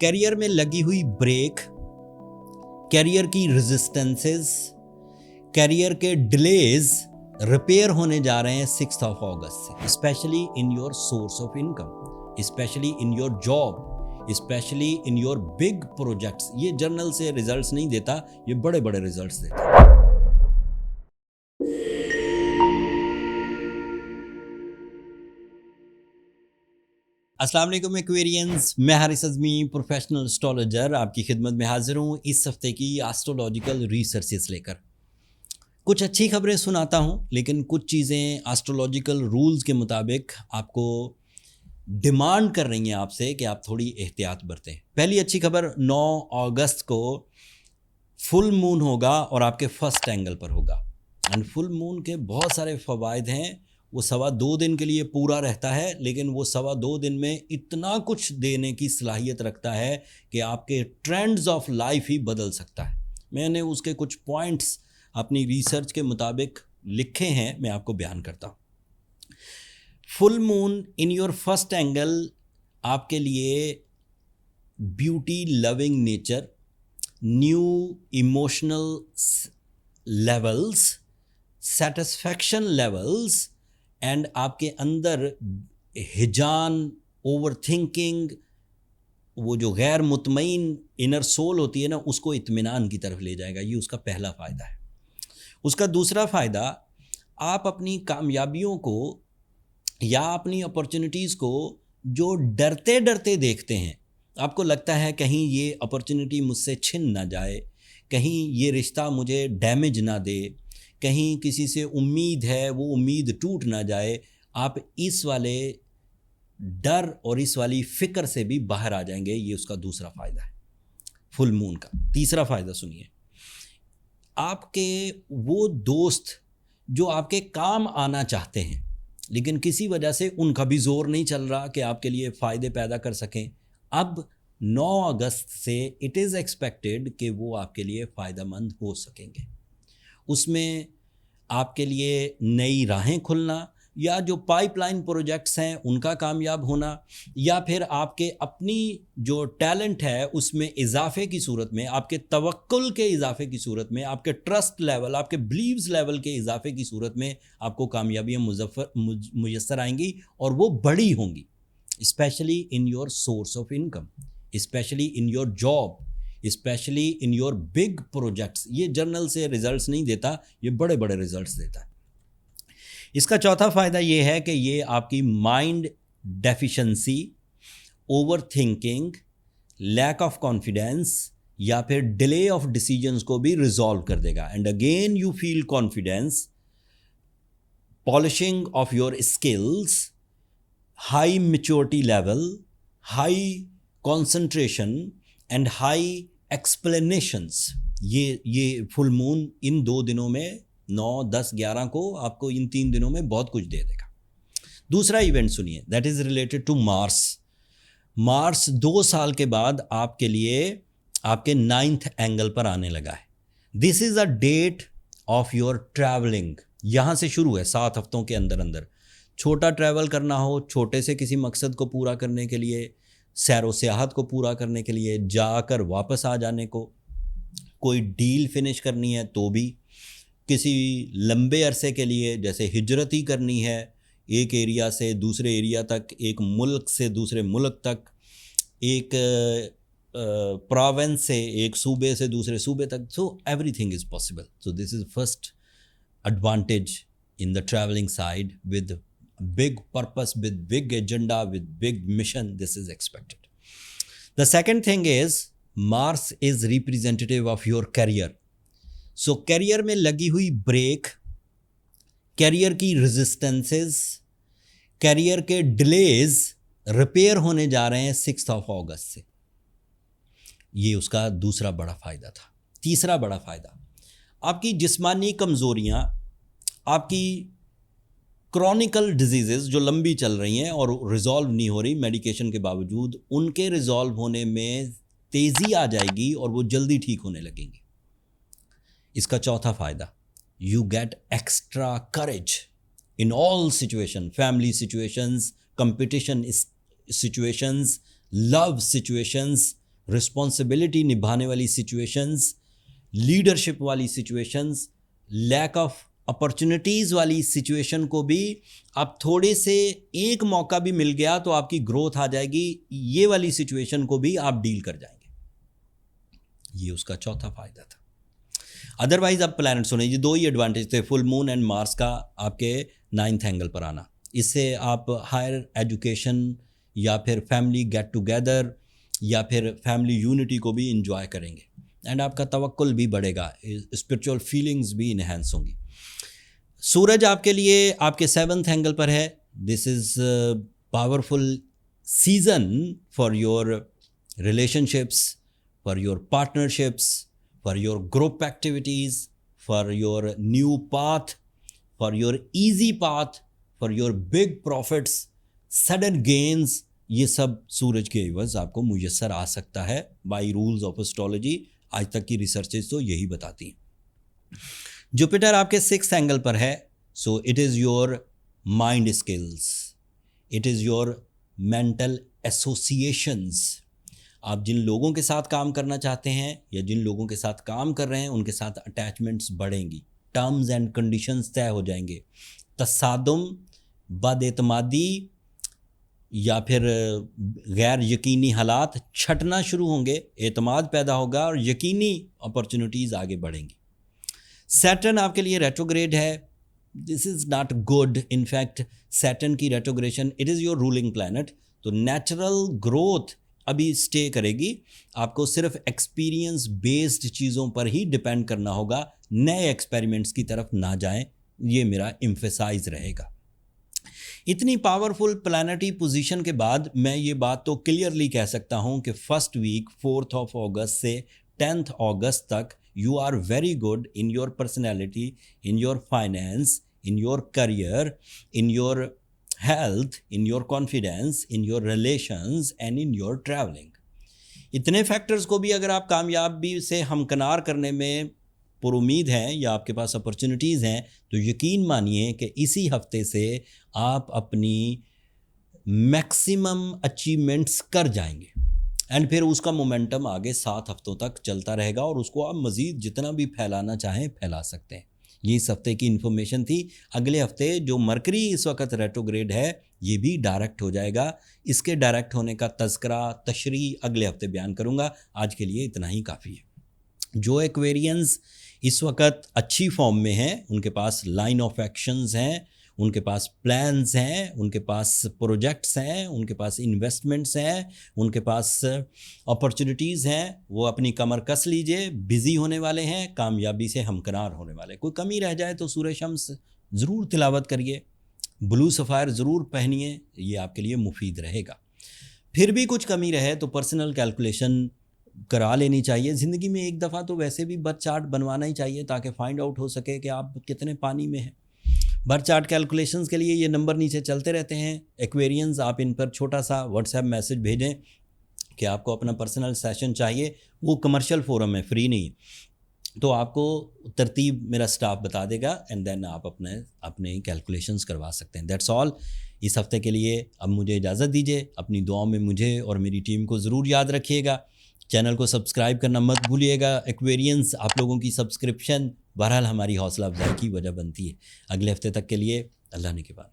Career में लगी हुई ब्रेक, करियर की रेजिस्टेंसेस, करियर के डिलेज रिपेयर होने जा रहे हैं 6 अगस्त से। Specially in your source of income, specially in your job, specially in your big projects. ये जर्नल से रिजल्ट्स नहीं देता, ये बड़े बड़े रिजल्ट्स देता है। अस्सलाम वालेकुम एक्वेरियंस, मैं हारिस अज़मी प्रोफेशनल एस्ट्रोलॉजर आपकी खिदमत में हाजिर हूँ इस हफ्ते की एस्ट्रोलॉजिकल रिसर्चेस लेकर। कुछ अच्छी खबरें सुनाता हूँ, लेकिन कुछ चीज़ें एस्ट्रोलॉजिकल रूल्स के मुताबिक आपको डिमांड कर रही हैं आपसे कि आप थोड़ी एहतियात बरतें। पहली अच्छी खबर, 9 अगस्त को फुल मून होगा और आपके फर्स्ट एंगल पर होगा। एंड फुल मून के बहुत सारे फ़वाइद हैं। वो 2.25 दिन के लिए पूरा रहता है, लेकिन वो 2.25 दिन में इतना कुछ देने की सलाहियत रखता है कि आपके ट्रेंड्स ऑफ लाइफ ही बदल सकता है। मैंने उसके कुछ पॉइंट्स अपनी रिसर्च के मुताबिक लिखे हैं, मैं आपको बयान करता हूँ। Full moon in your first angle आपके लिए beauty loving nature, new emotional levels, satisfaction levels and आपके अंदर हिजान, ओवर थिंकिंग, वो जो गैर मुतमईन इनर सोल होती है ना, उसको इत्मीनान की तरफ ले जाएगा। ये उसका पहला फ़ायदा है। उसका दूसरा फ़ायदा, आप अपनी कामयाबियों को या अपनी अपॉर्चुनिटीज़ को जो डरते डरते देखते हैं, आपको लगता है कहीं ये अपॉर्चुनिटी मुझसे छिन ना जाए, कहीं ये रिश्ता मुझे डैमेज ना दे, कहीं किसी से उम्मीद है वो उम्मीद टूट ना जाए, आप इस वाले डर और इस वाली फ़िक्र से भी बाहर आ जाएंगे। ये उसका दूसरा फ़ायदा है फुल मून का। तीसरा फ़ायदा सुनिए, आपके वो दोस्त जो आपके काम आना चाहते हैं, लेकिन किसी वजह से उनका भी ज़ोर नहीं चल रहा कि आपके लिए फ़ायदे पैदा कर सकें, अब 9 अगस्त से इट इज़ एक्सपेक्टेड कि वो आपके लिए फ़ायदेमंद हो सकेंगे। उसमें आपके लिए नई राहें खुलना, या जो पाइपलाइन प्रोजेक्ट्स हैं उनका कामयाब होना, या फिर आपके अपनी जो टैलेंट है उसमें इजाफे की सूरत में, आपके तवक्कुल के इजाफे की सूरत में, आपके ट्रस्ट लेवल, आपके बिलीव्स लेवल के इजाफे की सूरत में आपको कामयाबियाँ मुयस्सर आएंगी और वो बड़ी होंगी। Specially in your source of income, specially in your job, specially in your big projects. ये जर्नल से रिजल्ट्स नहीं देता, ये बड़े बड़े रिजल्ट्स देता है। इसका चौथा फ़ायदा ये है कि ये आपकी mind deficiency, over thinking, lack of confidence या फिर डिले ऑफ डिसीजंस को भी रिजॉल्व कर देगा। And again you feel confidence, polishing of your skills, high maturity level, high concentration and high explanations. ये फुल मून इन 2 दिनों में 9, 10, 11 को आपको इन 3 दिनों में बहुत कुछ दे देगा। दूसरा इवेंट सुनिए, that is related to Mars. Mars 2 साल के बाद आपके लिए आपके 9th एंगल पर आने लगा है। This is a date of your travelling. यहाँ से शुरू है 7 हफ्तों के अंदर अंदर। छोटा ट्रैवल करना हो, छोटे से किसी मकसद को पूरा करने के लिए, सैरो सियाहत को पूरा करने के लिए, जाकर वापस आ जाने को, कोई डील फिनिश करनी है तो भी, किसी लंबे अरसे के लिए जैसे हिजरत ही करनी है, एक एरिया से दूसरे एरिया तक, एक मुल्क से दूसरे मुल्क तक, एक प्रोविंस से एक सूबे से दूसरे सूबे तक। So everything is possible. So this is first advantage in the traveling side, with big purpose, with big agenda, with big mission. This is expected. The second thing is Mars is representative of your career. So career में लगी हुई break, career की resistances, career के delays repair होने जा रहे हैं 6 अगस्त से। ये उसका दूसरा बड़ा फ़ायदा था। तीसरा बड़ा फ़ायदा, आपकी जिस्मानी कमज़ोरियाँ, आपकी क्रॉनिकल डिजीज़ेस जो लंबी चल रही हैं और रिज़ॉल्व नहीं हो रही मेडिकेशन के बावजूद, उनके रिज़ॉल्व होने में तेज़ी आ जाएगी और वो जल्दी ठीक होने लगेंगी। इसका चौथा फ़ायदा, you get extra courage in all situation, family situations, competition situations, love situations, responsibility निभाने वाली सिचुएशंस, लीडरशिप वाली सिचुएशंस, लैक ऑफ अपॉर्चुनिटीज़ वाली सिचुएशन को भी आप थोड़े से एक मौका भी मिल गया तो आपकी ग्रोथ आ जाएगी, ये वाली सिचुएशन को भी आप डील कर जाएंगे। ये उसका चौथा फायदा था। अदरवाइज अब प्लैनेट सुने, ये दो ही एडवांटेज थे, फुल मून एंड मार्स का आपके 9th एंगल पर आना। इससे आप हायर एजुकेशन या फिर फैमिली गेट टुगेदर या फिर फैमिली यूनिटी को भी इंजॉय करेंगे एंड आपका तवक्कुल भी बढ़ेगा, स्पिरिचुअल फीलिंग्स भी इन्हेंस होंगी। सूरज आपके लिए आपके 7th एंगल पर है। This is powerful season for your relationships, for your partnerships, for your group activities, for your new path, for your easy path, for your big profits, sudden gains, ये सब सूरज के एवज आपको मुयस्सर आ सकता है बाई रूल्स ऑफ एस्ट्रोलॉजी। आज तक की रिसर्चेस तो यही बताती हैं। जुपिटर आपके 6th एंगल पर है, so it is your mind skills, it is your mental associations. आप जिन लोगों के साथ काम करना चाहते हैं या जिन लोगों के साथ काम कर रहे हैं उनके साथ अटैचमेंट्स बढ़ेंगी, टर्म्स एंड कंडीशंस तय हो जाएंगे, तसादुम, बदएतमादी या फिर गैर यकीनी हालात छटना शुरू होंगे, एतमाद पैदा होगा और यकीनी अपॉर्चुनिटीज़ आगे बढ़ेंगी। सैटर्न आपके लिए रेट्रोग्रेड है। This is not good. In fact Saturn की retrogression, it is your ruling planet, तो नेचुरल ग्रोथ अभी स्टे करेगी। आपको सिर्फ एक्सपीरियंस बेस्ड चीज़ों पर ही डिपेंड करना होगा, नए एक्सपेरिमेंट्स की तरफ ना जाएं, ये मेरा एम्फेसाइज रहेगा। इतनी पावरफुल प्लैनेटरी पोजीशन के बाद मैं ये बात तो क्लियरली कह सकता हूँ कि फर्स्ट वीक 4th ऑफ अगस्त से 10th अगस्त तक you are very good in your personality, in your finance, in your career, in your health, in your confidence, in your relations and in your traveling। इतने factors को भी अगर आप कामयाबी से हमकनार करने में पुरुमीद हैं या आपके पास अपॉर्चुनिटीज़ हैं तो यकीन मानिए कि इसी हफ्ते से आप अपनी मैक्सिमम अचीवमेंट्स कर जाएंगे एंड फिर उसका मोमेंटम आगे 7 हफ्तों तक चलता रहेगा और उसको आप मज़ीद जितना भी फैलाना चाहें फैला सकते हैं। ये इस हफ्ते की इन्फॉर्मेशन थी। अगले हफ्ते जो मरकरी इस वक्त रेट्रोग्रेड है ये भी डायरेक्ट हो जाएगा। इसके डायरेक्ट होने का तज़किरा तशरी अगले हफ्ते बयान करूँगा। आज के लिए इतना ही काफ़ी है। जो एक्वेरियंस इस वक्त अच्छी फॉर्म में हैं, उनके पास लाइन ऑफ एक्शंस हैं, उनके पास प्लान्स हैं, उनके पास प्रोजेक्ट्स हैं, उनके पास इन्वेस्टमेंट्स हैं, उनके पास अपॉर्चुनिटीज़ हैं, वो अपनी कमर कस लीजिए, बिज़ी होने वाले हैं, कामयाबी से हमकनार होने वाले। कोई कमी रह जाए तो सूरह शम्स ज़रूर तिलावत करिए, ब्लू सफ़ायर ज़रूर पहनिए, ये आपके लिए मुफीद रहेगा। फिर भी कुछ कमी रहे तो पर्सनल कैलकुलेशन करा लेनी चाहिए। ज़िंदगी में एक दफ़ा तो वैसे भी बर्थ चार्ट बनवाना ही चाहिए ताकि फाइंड आउट हो सके कि आप कितने पानी में हैं। बर्थ चार्ट कैलकुलेशंस के लिए ये नंबर नीचे चलते रहते हैं। एक्वेरियंस, आप इन पर छोटा सा व्हाट्सएप मैसेज भेजें कि आपको अपना पर्सनल सेशन चाहिए। वो कमर्शियल फोरम है, फ्री नहीं, तो आपको तरतीब मेरा स्टाफ बता देगा एंड देन आप अपने कैलकुलेशंस करवा सकते हैं। दैट्स ऑल इस हफ्ते के लिए। अब मुझे इजाज़त दीजिए। अपनी दुआओं में मुझे और मेरी टीम को ज़रूर याद रखिएगा। चैनल को सब्सक्राइब करना मत भूलिएगा। एक्वेरियंस, आप लोगों की सब्सक्रिप्शन बहरहाल हमारी हौसला अफजाई की वजह बनती है। अगले हफ्ते तक के लिए अल्लाह ने के बाद।